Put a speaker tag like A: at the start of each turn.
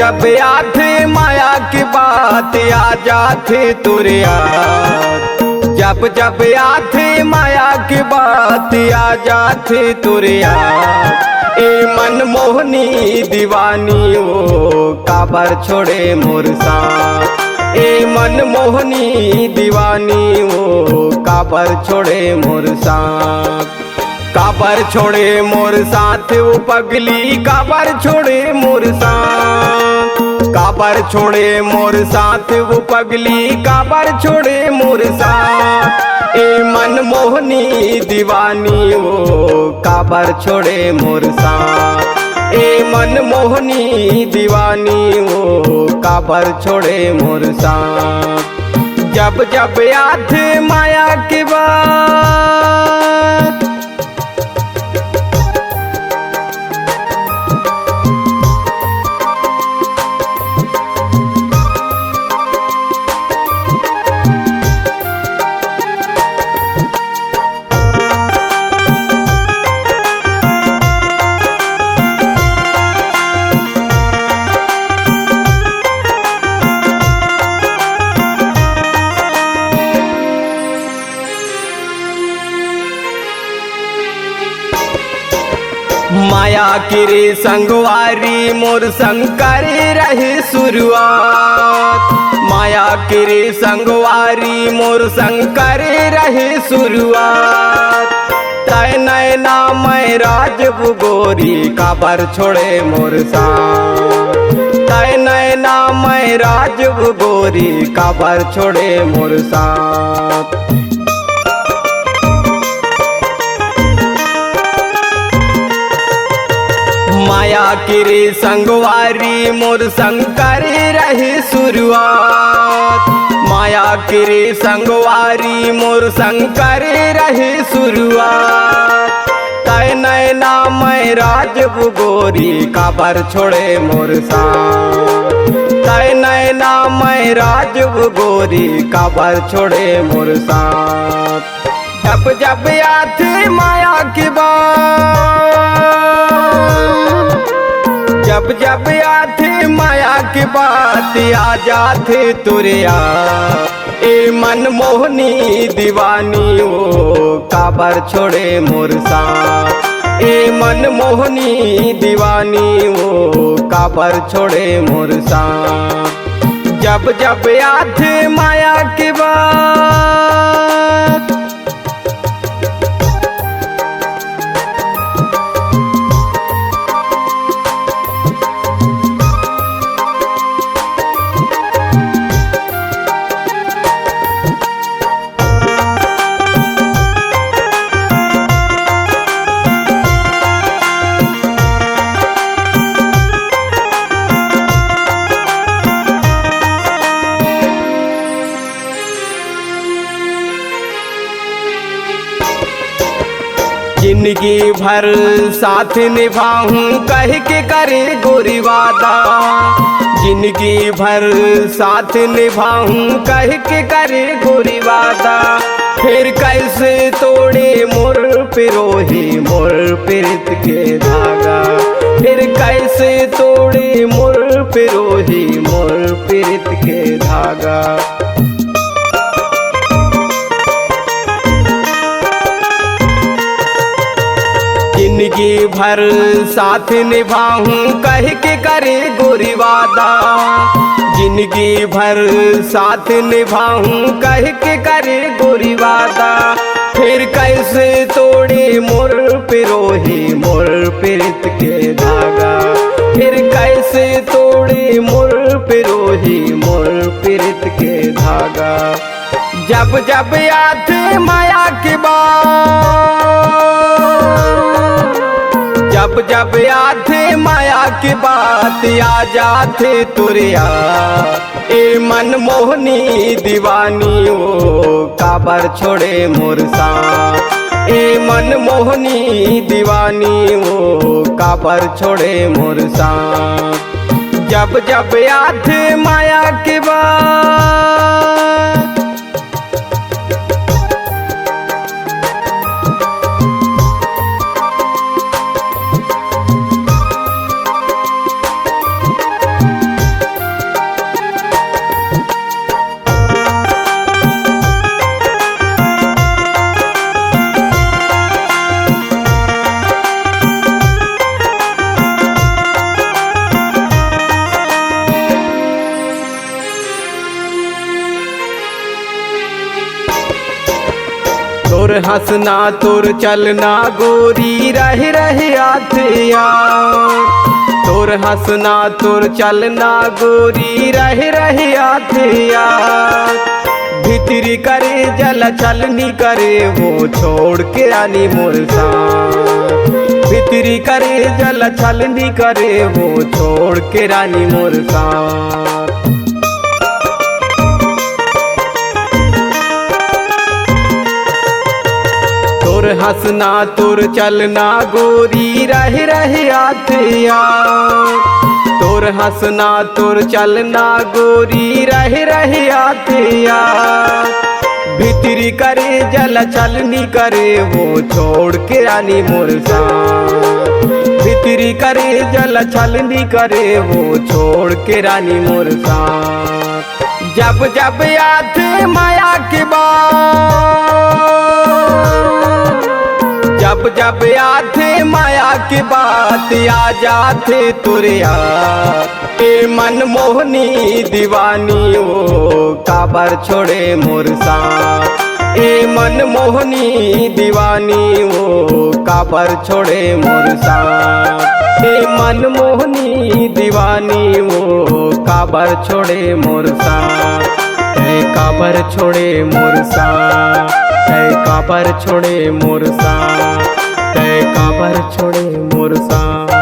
A: जब आथे माया की बात आ जाथे तुरे याद। जब जब आथे माया की बात आ जाथे तुरे याद। ए मनमोहनी दीवानी ओ काबर छोड़े मोर साथ। ए मनमोहनी दीवानी ओ काबर छोड़े मोर साथ। काबर छोड़े मोर साथ वो पगली काबर छोड़े मोर साथ। काबर छोड़े मोर साथ वो पगली काबर छोड़े मोर साथ। ए मनमोहनी दीवानी वो काबर छोड़े मोर साथ। ए मनमोहनी दीवानी वो काबर छोड़े मोर साथ। जब जब याद माया की बात। माया किरे संगवारी मोर शंकर रहे शुरुआत। माया किरे संगवारी मोर शंकर रहे शुरुआत। तय नैना मैं राजब गोरी काबर छोड़े मोर साथ। तय नैना मैं राजब गोरी काबर छोड़े मोर साथ। माया किरे संगवारी मोर शंकर रहे शुरुआत। माया किरे संगवारी मोर शंकर रहे शुरुआत। तय नैना मैं राजब गोरी काबर छोड़े मोर साथ। तय नैना मैं राजब गोरी काबर छोड़े मोर साथ। जब जब आथे माया की बात। जब जब आथे माया की बात आ जाथे तुरे याद। ए मनमोहनी दीवानी ओ काबर छोड़े मोर साथ। ए मनमोहनी दीवानी ओ काबर छोड़े मोर साथ। जब जब आथे माया की बात। जिंदगी भर साथ निभाऊं कह के करे गोरी वादा। जिंदगी भर साथ निभाऊं कह के करे गोरी वादा। फिर कैसे तोड़े मोर पिरोही मोर प्रीत के धागा। फिर कैसे तोड़े मोर पिरोही मोर प्रीत के धागा। जिंदगी भर साथ निभाऊं कह के करे गोरी वादा। जिंदगी भर साथ निभाऊं कह के करे गोरी वादा। फिर कैसे तोड़े मोर पिरोही मोर प्रीत के धागा। फिर कैसे तोड़े मोर पिरोही मोर प्रीत के धागा। जब जब आथे माया की बात। जब जब आथे माया की बात आ जाथे तुरे याद। ए मनमोहनी दीवानी ओ काबर छोड़े मोर साथ। ए मनमोहनी दीवानी ओ काबर छोड़े मोर साथ। जब जब आथे माया की बात। तोर हंसना तोर चलना गोरी रह रह याद यार। तोर हंसना तोर चलना गोरी रह रह याद यार। भीतरी करे जल छलनी करे वो छोड़ के आनी मोर साथ। भीतरी करे जल छलनी करे वो छोड़ के रानी मोर साथ। तोर हंसना तोर चलना गोरी रह रह याद यार। तोर हंसना तोर चलना गोरी रह रह याद यार। भीतरी करे जल छलनी करे वो छोड़ के रानी मोर साथ। भीतरी करे जल छलनी करे वो छोड़ के रानी मोर साथ। जब जब याद माया के बात, जब जब याद माया की बात आ जाते तुरे यार। ए मन मोहनी दीवानी ओ काबर छोड़े मोर साथ। ए मन मोहनी दीवानी ओ काबर छोड़े मोर साथ। ए मन मोहनी दीवानी ओ काबर छोड़े मोर साथ। ए काबर छोड़े मोर साथ। ए काबर छोड़े मोर साथ। ए काबर छोड़े मोर साथ।